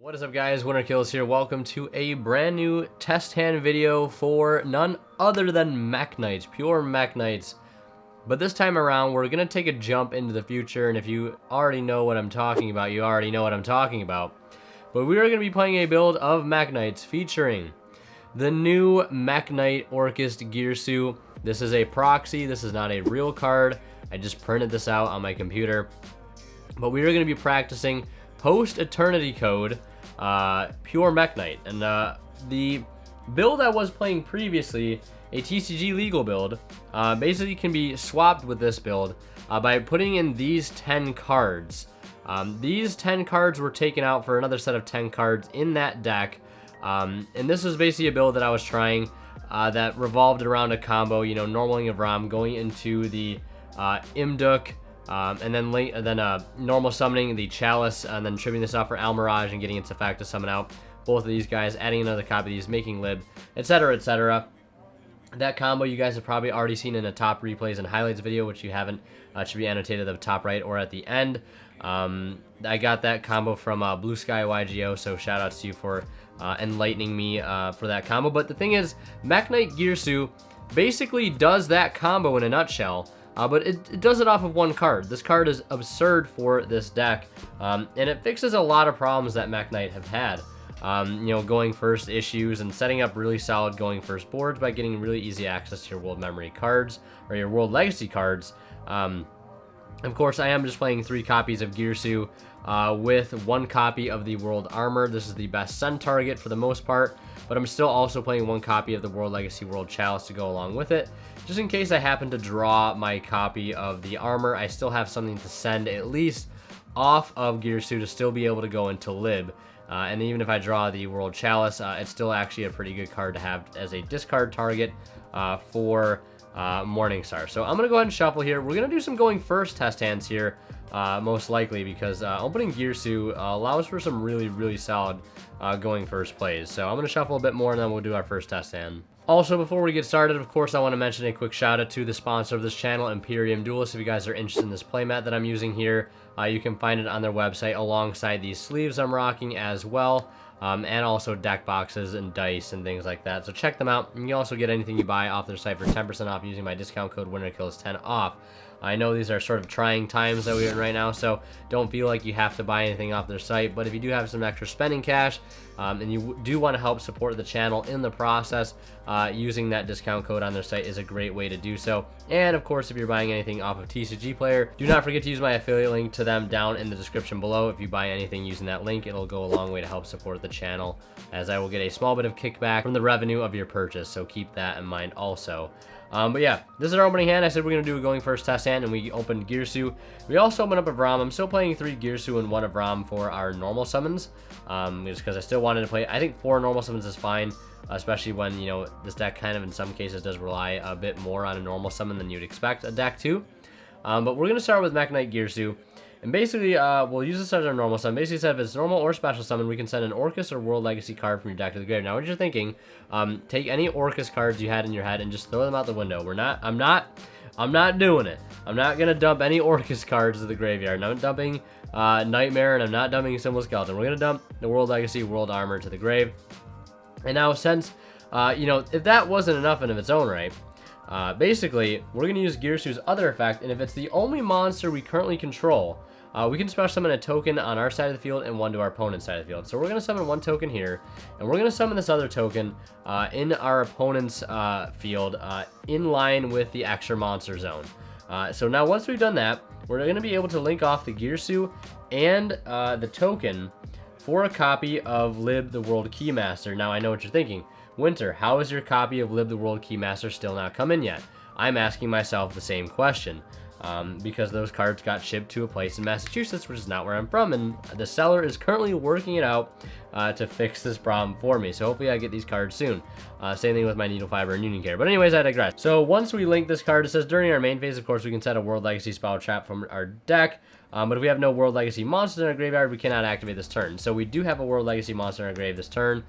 What is up, guys? Winner Kills here. Welcome to a brand new test hand video for none other than Mekk Knights, pure Mekk Knights. But this time around, we're going to take a jump into the future, and if you already know what I'm talking about, you already know what I'm talking about. But we are going to be playing a build of Mekk Knights featuring the new Mekk Knight Orcust Girsu. This is a proxy. This is not a real card. I just printed this out on my computer. But we are going to be practicing post-eternity code pure Mekk Knight. And the build I was playing previously, a TCG legal build, basically can be swapped with this build by putting in these 10 cards. These 10 cards were taken out for another set of 10 cards in that deck. And this was basically a build that I was trying that revolved around a combo, you know, normaling Avram, going into the Imduk, and then normal summoning the Chalice, and then tripping this off for Almiraj and getting its effect to summon out both of these guys, adding another copy of these, making lib, etc., etc. That combo you guys have probably already seen in a top replays and highlights video, which you haven't, should be annotated at the top right or at the end. I got that combo from Blue Sky YGO, so shout outs to you for enlightening me for that combo. But the thing is, Mekk Knight Girsu basically does that combo in a nutshell. But it does it off of one card. This card is absurd for this deck, and it fixes a lot of problems that Mekk Knight have had. You know, going first issues and setting up really solid going first boards by getting really easy access to your World Memory cards or your World Legacy cards. Of course, I am just playing 3 copies of Girsu with 1 copy of the World Armor. This is the best send target for the most part, but I'm still also playing 1 copy of the World Legacy World Chalice to go along with it. Just in case I happen to draw my copy of the Armor, I still have something to send at least off of Girsu to still be able to go into Lib. And even if I draw the World Chalice, it's still actually a pretty good card to have as a discard target for Morningstar. So I'm going to go ahead and shuffle here. We're going to do some going first test hands here, most likely, because opening Girsu allows for some really solid going first plays. So I'm going to shuffle a bit more, and then we'll do our first test hand. Also, before we get started, of course, I want to mention a quick shout out to the sponsor of this channel, Imperium Duelist. If you guys are interested in this playmat that I'm using here, you can find it on their website alongside these sleeves I'm rocking as well, and also deck boxes and dice and things like that. So check them out. And you also get anything you buy off their site for 10% off using my discount code WinnerKills10 off. I know these are sort of trying times that we're in right now, so don't feel like you have to buy anything off their site. But if you do have some extra spending cash, and you do want to help support the channel in the process, using that discount code on their site is a great way to do so. And of course, if you're buying anything off of TCG Player, do not forget to use my affiliate link to them down in the description below. If you buy anything using that link, it'll go a long way to help support the channel, as I will get a small bit of kickback from the revenue of your purchase, so keep that in mind also. But yeah, this is our opening hand. I said we're going to do a going first test hand, and we opened Girsu. We also opened up Avram. I'm still playing 3 Girsu and 1 Avram for our normal summons, just because I still wanted to play. I think 4 normal summons is fine, especially when, you know, this deck kind of in some cases does rely a bit more on a normal summon than you'd expect a deck to. But we're going to start with Mekk Knight Girsu. And basically, we'll use this as our normal summon. Basically said if it's normal or special summon, we can send an Orcust or World Legacy card from your deck to the grave. Now, what you're thinking, take any Orcust cards you had in your head and just throw them out the window. I'm not doing it. I'm not going to dump any Orcust cards to the graveyard. I'm not dumping Nightmare, and I'm not dumping Symbol Skeleton. We're going to dump the World Legacy World Armor to the grave. And now, since, you know, if that wasn't enough in of its own right, basically, we're going to use Girsu's other effect, and if it's the only monster we currently control, we can special summon a token on our side of the field and 1 to our opponent's side of the field. So we're going to summon 1 token here, and we're going to summon this other token in our opponent's field in line with the extra monster zone. So now once we've done that, we're going to be able to link off the Girsu and the token for a copy of Lib the World Keymaster. Now I know what you're thinking. Winter, how is your copy of Lib the World Keymaster still not come in yet? I'm asking myself the same question. Because those cards got shipped to a place in Massachusetts, which is not where I'm from, and the seller is currently working it out to fix this problem for me. So hopefully I get these cards soon. Same thing with my Needle Fiber and Union Care. But anyways, I digress. So once we link this card, it says during our main phase, of course, we can set a World Legacy spell trap from our deck. But if we have no World Legacy monsters in our graveyard, we cannot activate this turn. So we do have a World Legacy monster in our grave this turn,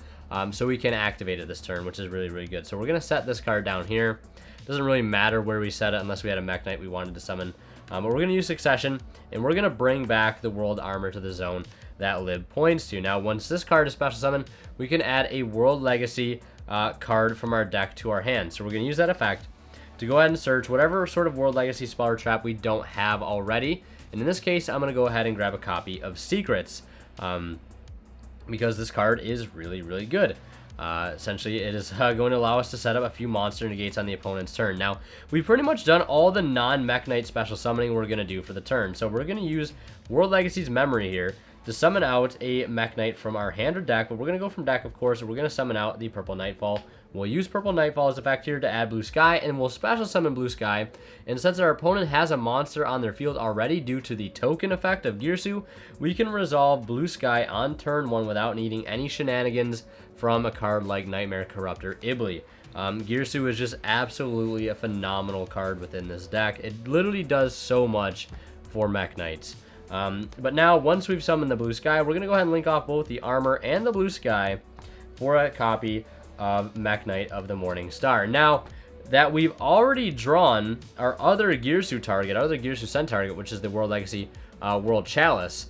so we can activate it this turn, which is really good. So we're going to set this card down here. Doesn't really matter where we set it unless we had a Mekk Knight we wanted to summon. But we're going to use Succession, and we're going to bring back the World Armor to the zone. that lib points to. Now, once this card is special summon, we can add a World Legacy card from our deck to our hand. So we're going to use that effect to go ahead and search whatever sort of World Legacy spell or trap we don't have already. And in this case, I'm going to go ahead and grab a copy of Secrets, because this card is really, really good. Essentially, it is going to allow us to set up a few monster negates on the opponent's turn. Now, we've pretty much done all the non-Mekk Knight special summoning we're going to do for the turn. So we're going to use World Legacy's Memory here to summon out a Mekk Knight from our hand or deck. But we're going to go from deck, of course, and we're going to summon out the Purple Knightfall. We'll use Purple Knightfall as effect here to add Blue Sky, and we'll special summon Blue Sky. And since our opponent has a monster on their field already due to the token effect of Girsu, we can resolve Blue Sky on turn 1 without needing any shenanigans from a card like Nightmare Corruptor Ibli. Girsu is just absolutely a phenomenal card within this deck. It literally does so much for Mekk Knights. But now, once we've summoned the Blue Sky, we're going to go ahead and link off both the armor and the Blue Sky for a copy of Mekk Knight of the Morning Star. Now that we've already drawn our other Girsu target, our other Girsu Sen target, which is the World Legacy World Chalice,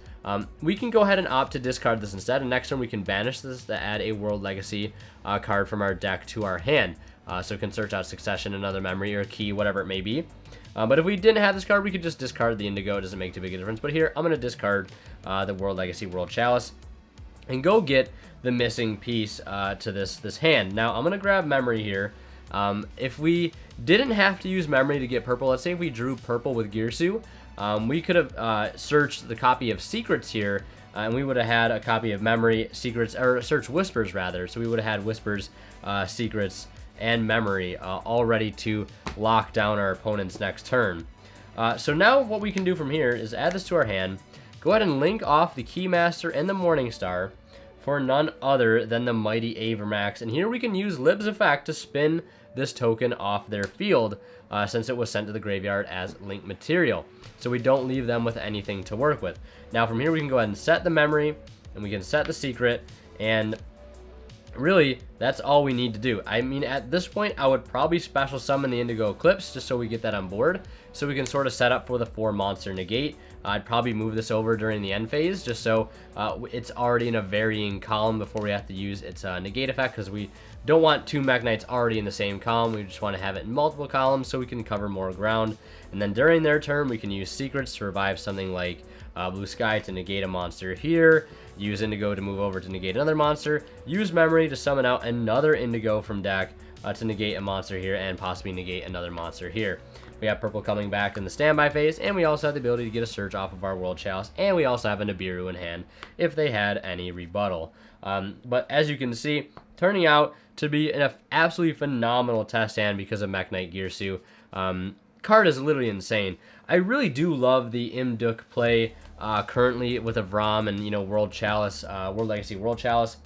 we can go ahead and opt to discard this instead, and next turn we can banish this to add a World Legacy card from our deck to our hand. So we can search out Succession, another memory, or key, whatever it may be. But if we didn't have this card, we could just discard the Indigo. It doesn't make too big a difference. But here, I'm going to discard the World Legacy World Chalice and go get the missing piece to this hand. Now, I'm going to grab Memory here. If we didn't have to use Memory to get purple, let's say if we drew purple with Girsu, we could have searched the copy of Secrets here, and we would have had a copy of Memory, Secrets, or search Whispers rather. So we would have had Whispers, Secrets, and Memory all ready to lock down our opponent's next turn. So now what we can do from here is add this to our hand, go ahead and link off the Keymaster and the Morning Star for none other than the mighty Avramax. And here we can use Lib's effect to spin this token off their field, since it was sent to the graveyard as link material. So we don't leave them with anything to work with. Now from here we can go ahead and set the Memory, and we can set the Secret, and really, that's all we need to do. I mean, at this point, I would probably special summon the Indigo Eclipse just so we get that on board, so we can sort of set up for the 4 monster negate. I'd probably move this over during the end phase just so it's already in a varying column before we have to use its negate effect, because we don't want 2 Mekk Knights already in the same column. We just want to have it in multiple columns so we can cover more ground. And then during their turn, we can use Secrets to revive something like Blue Sky to negate a monster here, use Indigo to move over to negate another monster, use Memory to summon out another Indigo from deck to negate a monster here, and possibly negate another monster here. We have purple coming back in the standby phase, and we also have the ability to get a search off of our World Chalice, and we also have a Nibiru in hand if they had any rebuttal. But as you can see, turning out to be an absolutely phenomenal test hand because of Mekk Knight Girsu. Card is literally insane. I really do love the Imduk play currently with Avram and, you know, World Chalice, World Legacy World Chalice.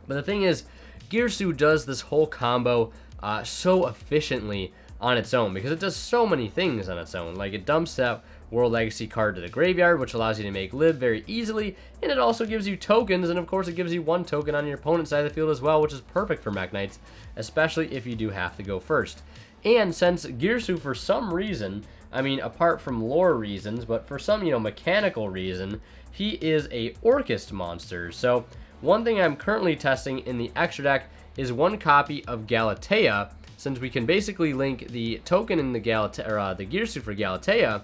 But the thing is, Girsu does this whole combo so efficiently on its own, because it does so many things on its own. Like, it dumps that World Legacy card to the graveyard, which allows you to make live very easily, and it also gives you tokens, and of course it gives you 1 token on your opponent's side of the field as well, which is perfect for Mekk Knights, especially if you do have to go first. And since Girsu, for some reason, I mean, apart from lore reasons, but for some, you know, mechanical reason, he is a Orcust monster. So one thing I'm currently testing in the extra deck is 1 copy of Galatea, since we can basically link the token in the Galatea, or the Girsu for Galatea,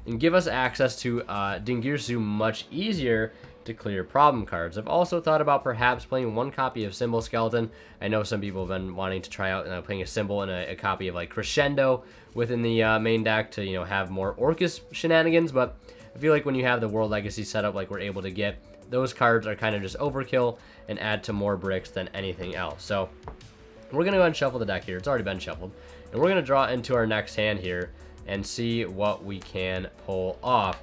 and give us access to Dingirsu much easier to clear problem cards. I've also thought about perhaps playing 1 copy of Symbol Skeleton. I know some people have been wanting to try out playing a Symbol and a copy of like Crescendo within the main deck to, you know, have more Orcust shenanigans, but I feel like when you have the World Legacy setup like we're able to get, those cards are kind of just overkill and add to more bricks than anything else. So we're going to go ahead and shuffle the deck here. It's already been shuffled. And we're going to draw into our next hand here and see what we can pull off.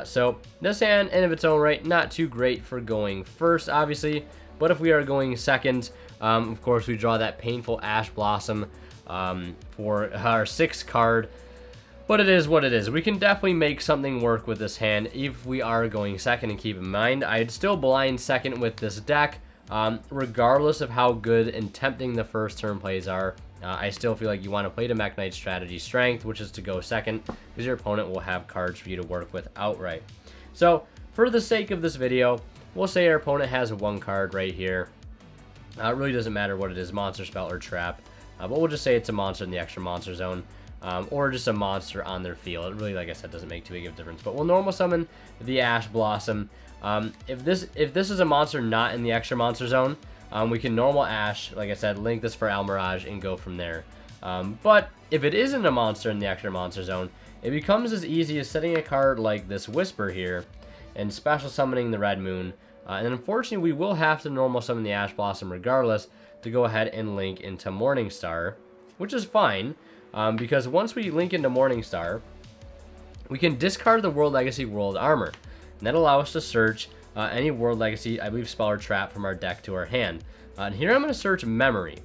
So this hand in of its own right, not too great for going first, obviously. But if we are going second, of course, we draw that Painful Ash Blossom for our 6th card. But it is what it is. We can definitely make something work with this hand if we are going second. And keep in mind, I'd still blind second with this deck. Regardless of how good and tempting the first turn plays are, I still feel like you want to play to Mekk Knight's strategy strength, which is to go second, because your opponent will have cards for you to work with outright. So, for the sake of this video, we'll say our opponent has one card right here. It really doesn't matter what it is, monster, spell, or trap. But we'll just say it's a monster in the extra monster zone. Or just a monster on their field. It really, like I said, doesn't make too big of a difference. But we'll normal summon the Ash Blossom. If this is a monster not in the extra monster zone, we can normal Ash, like I said, link this for Almiraj and go from there. But if it isn't a monster in the extra monster zone, it becomes as easy as setting a card like this Whisper here and special summoning the Red Moon. And unfortunately, we will have to normal summon the Ash Blossom regardless to go ahead and link into Morningstar, which is fine. Because once we link into Morningstar, we can discard the World Legacy World Armor. And that allows us to search any World Legacy, I believe, spell or trap from our deck to our hand. And here I'm going to search Memory.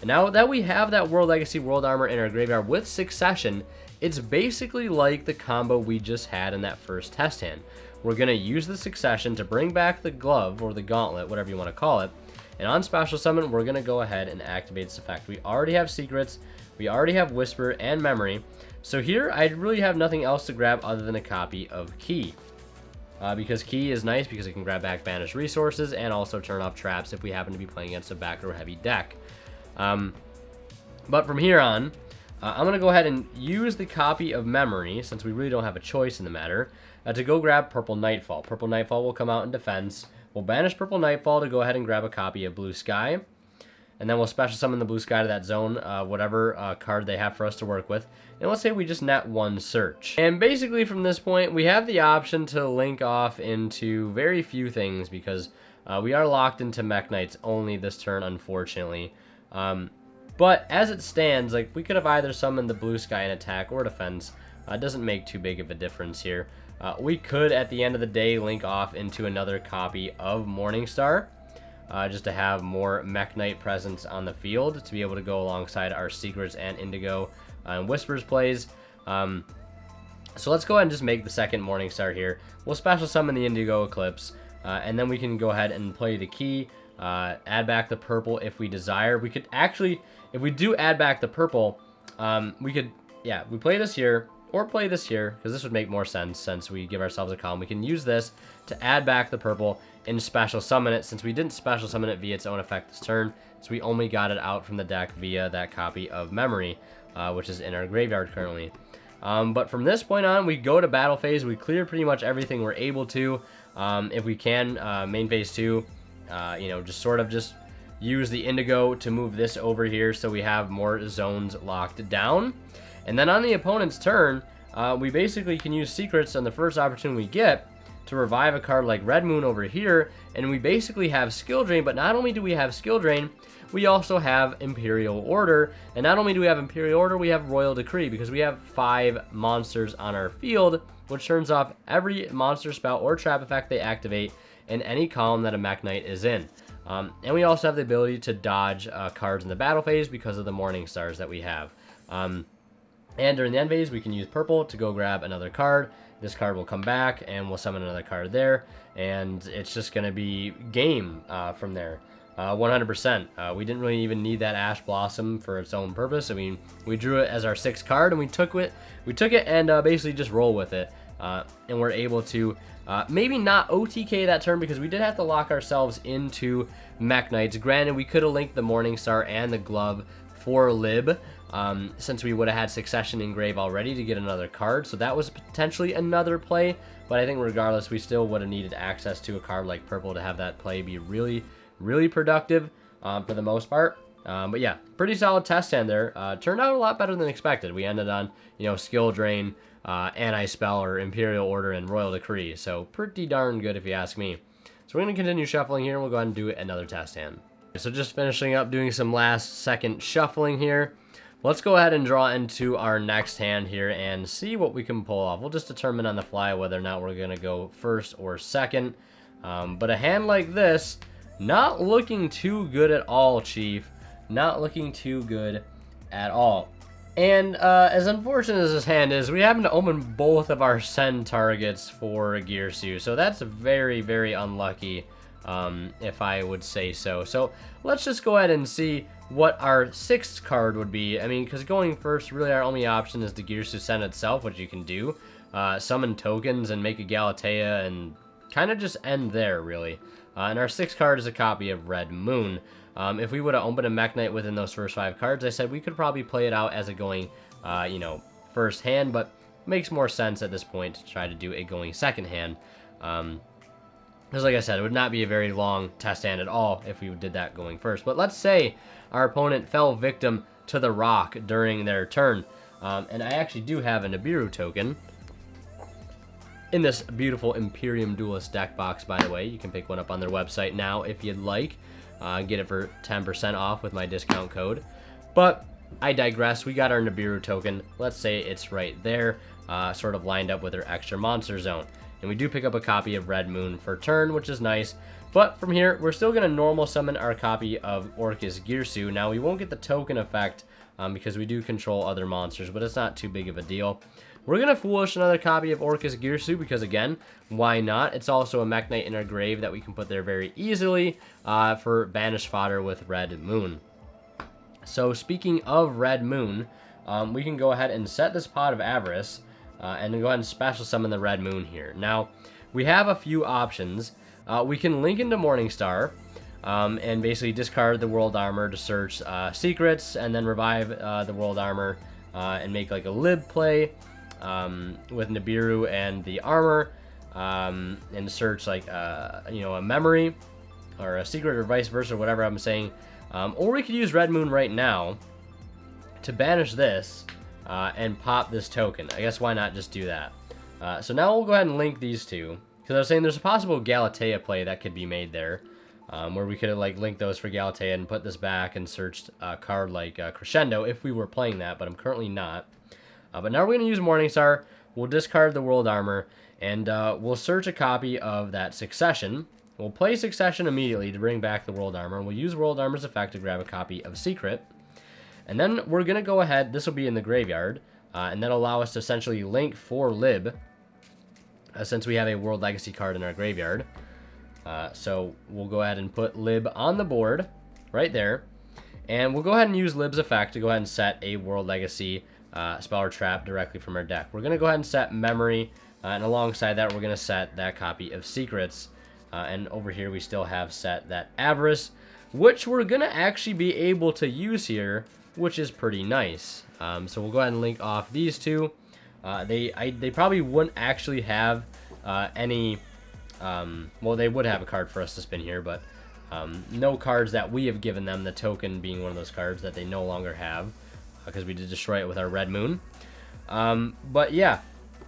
And now that we have that World Legacy World Armor in our graveyard with Succession, it's basically like the combo we just had in that first test hand. We're going to use the Succession to bring back the glove, or the gauntlet, whatever you want to call it. And on Special Summon, we're going to go ahead and activate this effect. We already have Secrets. We already have Whisper and Memory. So here, I really have nothing else to grab other than a copy of Key. Because Key is nice because it can grab back banished resources and also turn off traps if we happen to be playing against a back row heavy deck. But from here on, I'm going to go ahead and use the copy of Memory, since we really don't have a choice in the matter, to go grab Purple Nightfall. Purple Nightfall will come out in defense. We'll banish Purple Nightfall to go ahead and grab a copy of Blue Sky. And then we'll special summon the Blue Sky to that zone, whatever card they have for us to work with. And let's say we just net one search. And basically from this point, we have the option to link off into very few things because we are locked into Mekk Knights only this turn, unfortunately. But as it stands, like, we could have either summoned the Blue Sky in attack or defense. It doesn't make too big of a difference here. We could, at the end of the day, link off into another copy of Morningstar. Just to have more Mekk Knight presence on the field to be able to go alongside our Secrets and Indigo and Whispers plays. So let's go ahead and just make the second Morningstar here. We'll special summon the Indigo Eclipse, and then we can go ahead and play the Key, add back the purple if we desire. We could actually, if we do add back the purple, we play this here, or play this here, because this would make more sense since we give ourselves a column. We can use this to add back the purple and special summon it, since we didn't special summon it via its own effect this turn, so we only got it out from the deck via that copy of Memory, which is in our graveyard currently. But from this point on, we go to battle phase. We clear pretty much everything we're able to. If we can, main phase 2, just sort of just use the Indigo to move this over here so we have more zones locked down. And then on the opponent's turn, we basically can use Secrets on the first opportunity we get to revive a card like Red Moon over here, and we basically have Skill Drain. But not only do we have Skill Drain, we also have Imperial Order, and not only do we have Imperial Order, we have Royal Decree, because we have 5 monsters on our field, which turns off every monster spell or trap effect they activate in any column that a Mekk Knight is in. And we also have the ability to dodge cards in the battle phase because of the Morning Stars that we have. And during the end phase, we can use purple to go grab another card. This card will come back, and we'll summon another card there, and it's just going to be game from there. 100%. We didn't really even need that Ash Blossom for its own purpose. I mean, we drew it as our 6th card, and we took it and basically just roll with it. And we're able to maybe not OTK that turn, because we did have to lock ourselves into Mekk Knights. Granted, we could have linked the Morningstar and the glove for Lib, since we would have had Succession engraved already to get another card, so that was potentially another play. But I think regardless, we still would have needed access to a card like purple to have that play be really, really productive for the most part. But yeah, pretty solid test hand there. Turned out a lot better than expected. We ended on, Skill Drain, Anti-Spell, or Imperial Order, and Royal Decree, so pretty darn good if you ask me. So we're going to continue shuffling here, and we'll go ahead and do another test hand. So just finishing up doing some last second shuffling here. Let's go ahead and draw into our next hand here and see what we can pull off. We'll just determine on the fly whether or not we're going to go first or second. But a hand like this, not looking too good at all, Chief. Not looking too good at all. And as unfortunate as this hand is, we happen to open both of our send targets for Girsu. So that's very, very unlucky, if I would say so. So let's just go ahead and see what our 6th card would be. I mean, because going first, really our only option is the Girsu send itself, which you can do. Summon tokens and make a Galatea and kind of just end there, really. And our 6th card is a copy of Red Moon. If we would have opened a Mekk Knight within those first 5 cards, I said we could probably play it out as a going, you know, first hand, but makes more sense at this point to try to do a going second hand. Because like I said, it would not be a very long test hand at all if we did that going first. But let's say our opponent fell victim to the rock during their turn. And I actually do have a Nibiru token in this beautiful Imperium Duelist deck box, by the way. You can pick one up on their website now if you'd like. Get it for 10% off with my discount code. But I digress. We got our Nibiru token. Let's say it's right there, sort of lined up with our extra monster zone. And we do pick up a copy of Red Moon for turn, which is nice. But from here, we're still going to normal summon our copy of Orcust Girsu. Now, we won't get the token effect because we do control other monsters, but it's not too big of a deal. We're going to Foolish another copy of Orcust Girsu because, again, why not? It's also a Mekk Knight in our grave that we can put there very easily for banished fodder with Red Moon. So, speaking of Red Moon, we can go ahead and set this Pot of Avarice and then go ahead and special summon the Red Moon here. Now, we have a few options. We can link into Morningstar and basically discard the World Armor to search secrets and then revive the World Armor and make like a lib play with Nibiru and the armor and search like you know, a memory or a secret or vice versa, whatever I'm saying. Or we could use Red Moon right now to banish this and pop this token. I guess why not just do that? So now we'll go ahead and link these two. Because I was saying there's a possible Galatea play that could be made there. Where we could have like linked those for Galatea and put this back and searched a card like Crescendo if we were playing that, but I'm currently not. But now we're going to use Morningstar. We'll discard the World Armor and we'll search a copy of that Succession. We'll play Succession immediately to bring back the World Armor. We'll use World Armor's effect to grab a copy of Secret. And then we're going to go ahead, this will be in the graveyard, and that'll allow us to essentially link for Lib, since we have a World Legacy card in our graveyard. So we'll go ahead and put Lib on the board, right there. And we'll go ahead and use Lib's effect to go ahead and set a World Legacy spell or trap directly from our deck. We're going to go ahead and set Memory, and alongside that we're going to set that copy of Secrets. And over here we still have set that Avarice, which we're going to actually be able to use here, which is pretty nice. So we'll go ahead and link off these two. They probably wouldn't actually have any... well, they would have a card for us to spin here, but no cards that we have given them, the token being one of those cards that they no longer have, because we did destroy it with our Red Moon. But yeah,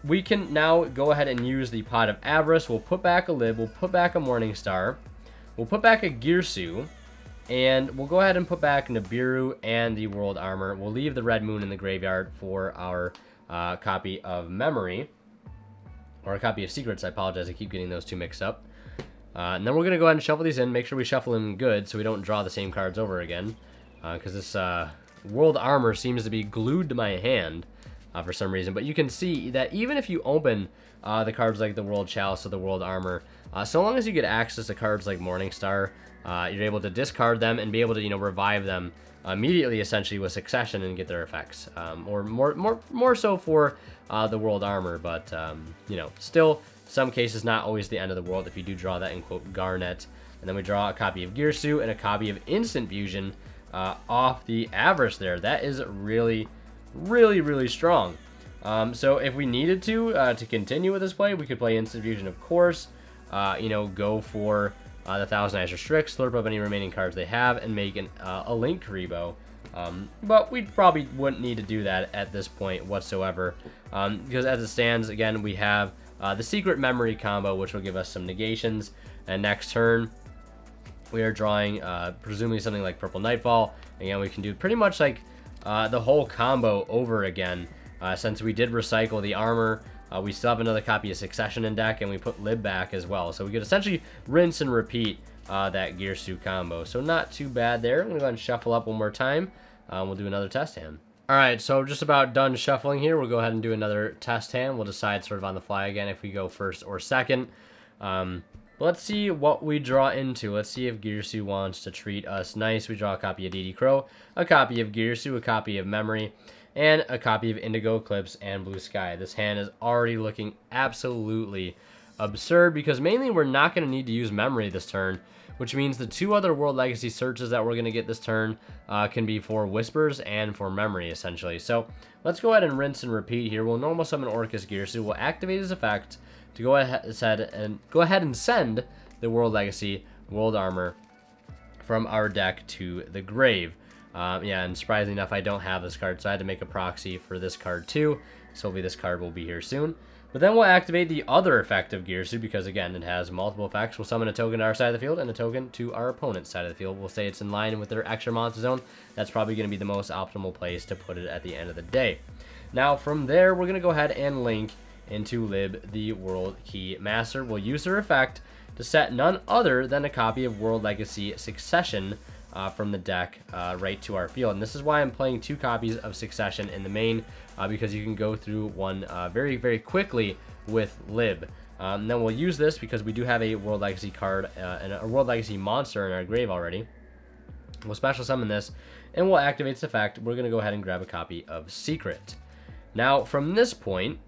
we can now go ahead and use the Pot of Avarice. We'll put back a Lib, we'll put back a Morningstar, we'll put back a Girsu, and we'll go ahead and put back Nibiru and the World Armor. We'll leave the Red Moon in the graveyard for our copy of Memory, or a copy of Secrets. I apologize, I keep getting those two mixed up. And then we're going to go ahead and shuffle these in, make sure we shuffle them good so we don't draw the same cards over again. Because this World Armor seems to be glued to my hand for some reason. But you can see that even if you open the cards like the World Chalice or the World Armor, so long as you get access to cards like Morningstar, you're able to discard them and be able to, you know, revive them immediately, essentially, with Succession and get their effects. Or more so for the World Armor, but, you know, still, some cases, not always the end of the world if you do draw that, in quote, Garnet. And then we draw a copy of Girsu and a copy of Instant Fusion off the Avarice there. That is really, really, really strong. So if we needed to continue with this play, we could play Instant Fusion, of course. You know, go for the Thousand Eyes Restrict, slurp up any remaining cards they have, and make a Linkuriboh. But we probably wouldn't need to do that at this point whatsoever. Because as it stands, again, we have the Secret Memory combo, which will give us some negations. And next turn, we are drawing presumably something like Purple Knightfall. Again, we can do pretty much like the whole combo over again. Since we did recycle the armor, we still have another copy of Succession in deck, and we put Lib back as well. So we could essentially rinse and repeat that Girsu combo. So not too bad there. I'm going to go ahead and shuffle up one more time. We'll do another test hand. Alright, so just about done shuffling here. We'll go ahead and do another test hand. We'll decide sort of on the fly again if we go first or second. Let's see what we draw into. Let's see if Girsu wants to treat us nice. We draw a copy of DD Crow, a copy of Girsu, a copy of Memory, and a copy of Indigo, Eclipse, and Blue Sky. This hand is already looking absolutely absurd because mainly we're not going to need to use memory this turn, which means the 2 other World Legacy searches that we're going to get this turn can be for Whispers and for memory, essentially. So let's go ahead and rinse and repeat here. We'll normal summon Orcust Girsu. We'll activate his effect to go ahead and send the World Legacy World Armor from our deck to the grave. Yeah, and surprisingly enough, I don't have this card, so I had to make a proxy for this card too. So hopefully this card will be here soon. But then we'll activate the other effect of Girsu because, again, it has multiple effects. We'll summon a token to our side of the field and a token to our opponent's side of the field. We'll say it's in line with their extra monster zone. That's probably going to be the most optimal place to put it at the end of the day. Now, from there, we're going to go ahead and link into Lib the World Key Master. We'll use her effect to set none other than a copy of World Legacy Succession from the deck right to our field. And this is why I'm playing 2 copies of Succession in the main, because you can go through one very, very quickly with Lib. Then we'll use this because we do have a World Legacy card and a World Legacy monster in our grave already. We'll special summon this, and we'll activate its effect. We're going to go ahead and grab a copy of Secret. Now, from this point,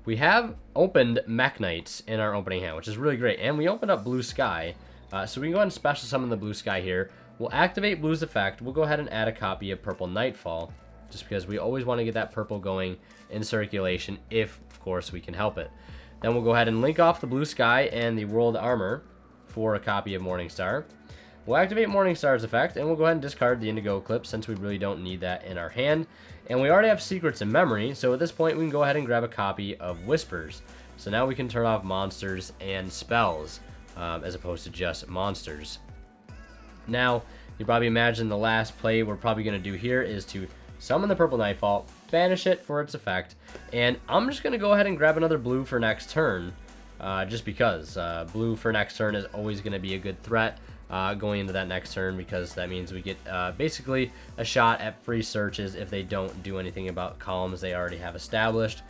we have opened Mekk Knights in our opening hand, which is really great. And we opened up Blue Sky, so we can go ahead and special summon the Blue Sky here. We'll activate Blue's effect. We'll go ahead and add a copy of Purple Knightfall, just because we always want to get that purple going in circulation if, of course, we can help it. Then we'll go ahead and link off the Blue Sky and the World Armor for a copy of Morningstar. We'll activate Morningstar's effect, and we'll go ahead and discard the Indigo Eclipse since we really don't need that in our hand. And we already have Secrets in memory, so at this point we can go ahead and grab a copy of Whispers. So now we can turn off monsters and spells, as opposed to just monsters. Now, you probably imagine the last play we're probably going to do here is to summon the Purple Knightfall, banish it for its effect, and I'm just going to go ahead and grab another blue for next turn, just because. Blue for next turn is always going to be a good threat going into that next turn, because that means we get basically a shot at free searches if they don't do anything about columns they already have established,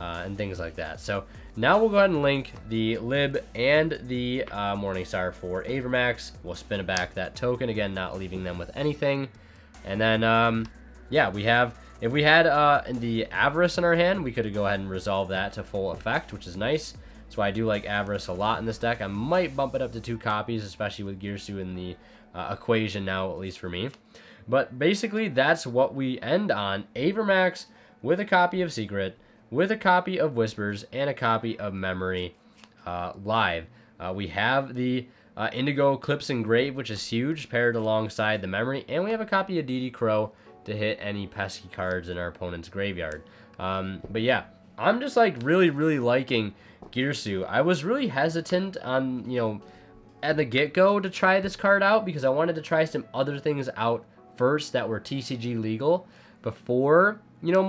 and things like that. So now we'll go ahead and link the Lib and the Morningstar for Avramax. We'll spin it back that token, again, not leaving them with anything. And then, yeah, we have, if we had the Avarice in our hand, we could go ahead and resolve that to full effect, which is nice. That's why I do like Avarice a lot in this deck. I might bump it up to 2 copies, especially with Girsu in the equation now, at least for me. But basically, that's what we end on. Avramax with a copy of Secret, with a copy of Whispers, and a copy of Memory live. We have the Indigo Eclipse and Grave, which is huge, paired alongside the Memory, and we have a copy of DD Crow to hit any pesky cards in our opponent's graveyard. But yeah, I'm just like really, really liking Girsu. I was really hesitant on, you know, at the get-go to try this card out because I wanted to try some other things out first that were TCG legal before, you know,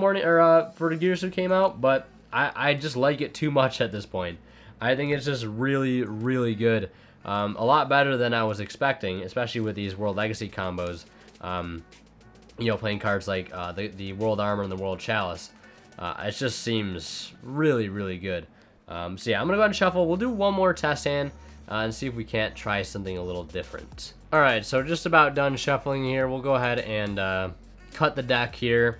for the Girsu came out, but I just like it too much at this point. I think it's just really, really good. A lot better than I was expecting, especially with these World Legacy combos. You know, playing cards like the World Armor and the World Chalice. It just seems really, really good. So yeah, I'm going to go ahead and shuffle. We'll do one more test hand and see if we can't try something a little different. Alright, so just about done shuffling here. We'll go ahead and cut the deck here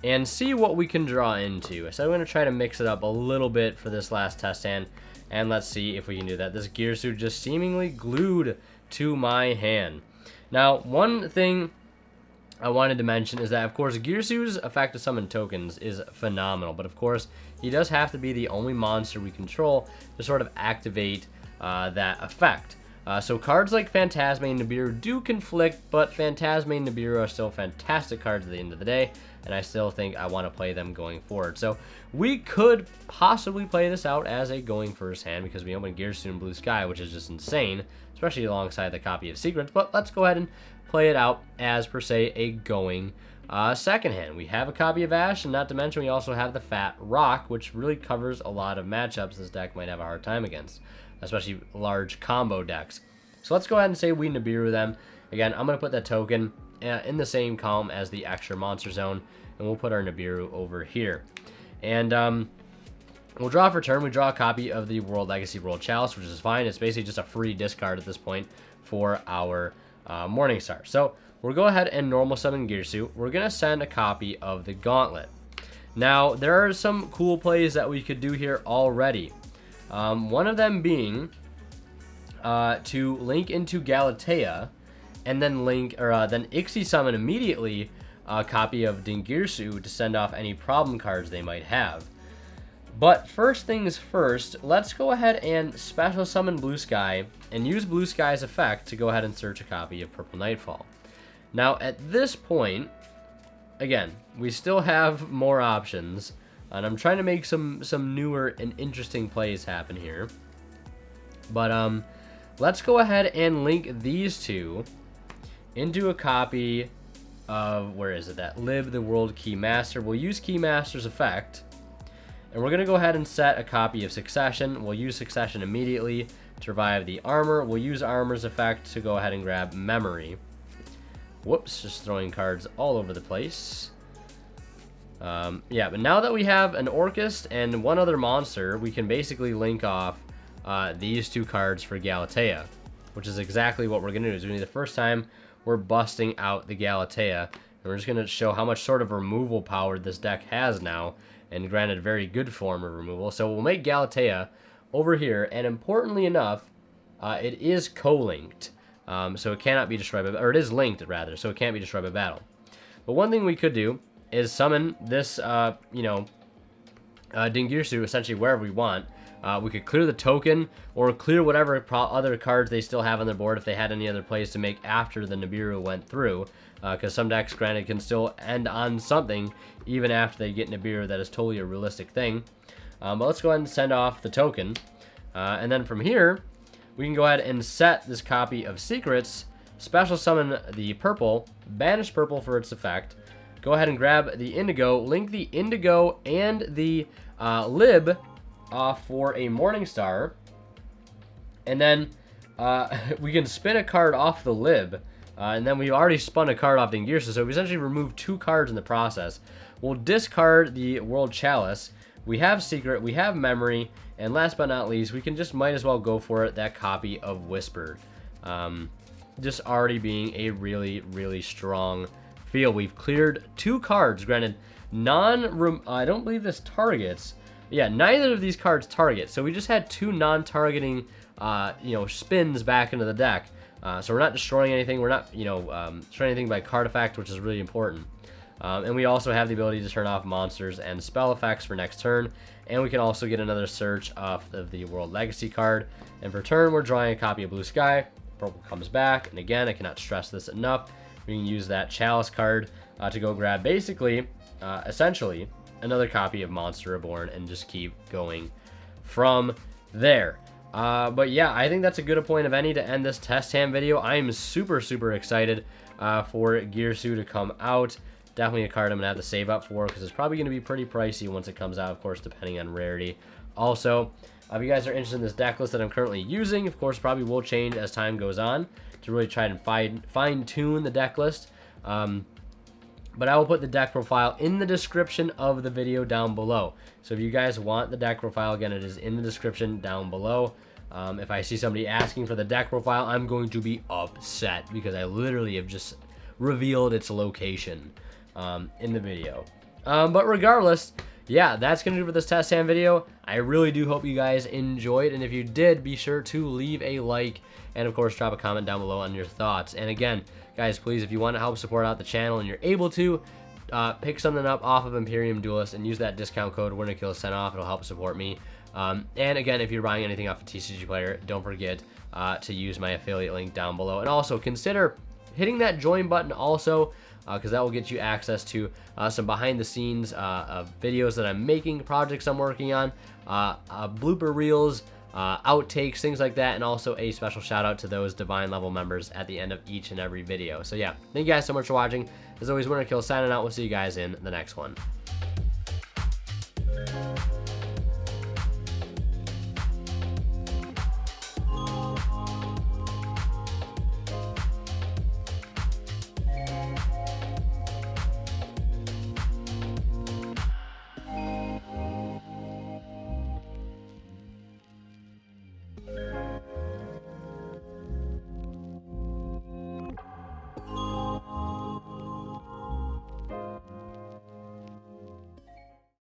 and see what we can draw into. So I'm going to try to mix it up a little bit for this last test hand, and let's see if we can do that. This Girsu just seemingly glued to my hand. Now, one thing I wanted to mention is that, of course, Girsu's effect to summon tokens is phenomenal, but of course, he does have to be the only monster we control to sort of activate that effect. So cards like Phantazmay and Nibiru do conflict, but Phantazmay and Nibiru are still fantastic cards at the end of the day, and I still think I want to play them going forward. So we could possibly play this out as a going first hand because we open Girsu and Blue Sky, which is just insane, especially alongside the copy of Secrets, but let's go ahead and play it out as, per se, a going second hand. We have a copy of Ash, and not to mention we also have the Fat Rock, which really covers a lot of matchups this deck might have a hard time against, especially large combo decks. So let's go ahead and say we Nibiru them. Again, I'm going to put that token in the same column as the extra monster zone, and we'll put our Nibiru over here. And we'll draw for turn. We draw a copy of the World Legacy World Chalice, which is fine. It's basically just a free discard at this point for our Morningstar. So we'll go ahead and normal summon Girsu. We're going to send a copy of the Gauntlet. Now, there are some cool plays that we could do here already. One of them being to link into Galatea, and then then Ixie summon immediately a copy of Dingirsu to send off any problem cards they might have. But first things first, let's go ahead and special summon Blue Sky and use Blue Sky's effect to go ahead and search a copy of Purple Knightfall. Now at this point, again, we still have more options, and I'm trying to make some newer and interesting plays happen here. But let's go ahead and link these two into a copy of, where is it, that Lib, the World Keymaster. We'll use Keymaster's effect, and we're going to go ahead and set a copy of Succession. We'll use Succession immediately to revive the Armor. We'll use Armor's effect to go ahead and grab Memory. Whoops, just throwing cards all over the place. Yeah, but now that we have an Orcust and one other monster, we can basically link off these two cards for Galatea, which is exactly what we're going to do. It's going to be the first time we're busting out the Galatea, and we're just going to show how much sort of removal power this deck has now, and granted, a very good form of removal. So we'll make Galatea over here, and importantly enough, it is co-linked, so it cannot be destroyed by, or it is linked rather, so it can't be destroyed by battle. But one thing we could do is summon this, Dingirsu essentially wherever we want. We could clear the token, or clear whatever other cards they still have on their board if they had any other plays to make after the Nibiru went through. Because some decks, granted, can still end on something even after they get Nibiru. That is totally a realistic thing. But let's go ahead and send off the token. And then from here, we can go ahead and set this copy of Secrets, special summon the purple, banish purple for its effect, go ahead and grab the Indigo, link the Indigo and the Lib for a Morningstar, and then we can spin a card off the Lib, and then we've already spun a card off Dingirsu, so we essentially removed two cards in the process. We'll discard the World Chalice. We have Secret, we have Memory, and last but not least, we can just might as well go for it, that copy of Whisper. Just already being a really, really strong feel. We've cleared two cards, granted, I don't believe this targets. Yeah, neither of these cards target, so we just had two non-targeting, spins back into the deck. So we're not destroying anything. We're not, destroying anything by card effect, which is really important. And we also have the ability to turn off monsters and spell effects for next turn. And we can also get another search off of the World Legacy card. And for turn, we're drawing a copy of Blue Sky. Purple comes back, and again, I cannot stress this enough. We can use that Chalice card to go grab basically, essentially, another copy of Monster Reborn and just keep going from there. But yeah, I think that's a good point of any to end this test hand video. I am super, super excited for Girsu to come out. Definitely a card I'm going to have to save up for because it's probably going to be pretty pricey once it comes out, of course, depending on rarity. Also, if you guys are interested in this deck list that I'm currently using, of course, probably will change as time goes on to really try and fine-tune the deck list. But I will put the deck profile in the description of the video down below. So if you guys want the deck profile, again, it is in the description down below. If I see somebody asking for the deck profile, I'm going to be upset because I literally have just revealed its location in the video. But regardless, yeah, that's going to do for this test hand video. I really do hope you guys enjoyed, and if you did, be sure to leave a like and, of course, drop a comment down below on your thoughts. And again, guys, please, if you want to help support out the channel and you're able to, pick something up off of Imperium Duelist and use that discount code WinnerKills10 off. It'll help support me. And again, if you're buying anything off of TCG Player, don't forget to use my affiliate link down below. And also consider hitting that join button also, because that will get you access to some behind-the-scenes videos that I'm making, projects I'm working on, blooper reels, outtakes, things like that, and also a special shout out to those divine level members at the end of each and every video. So yeah, thank you guys so much for watching. As always, WinnerKills signing out. We'll see you guys in the next one.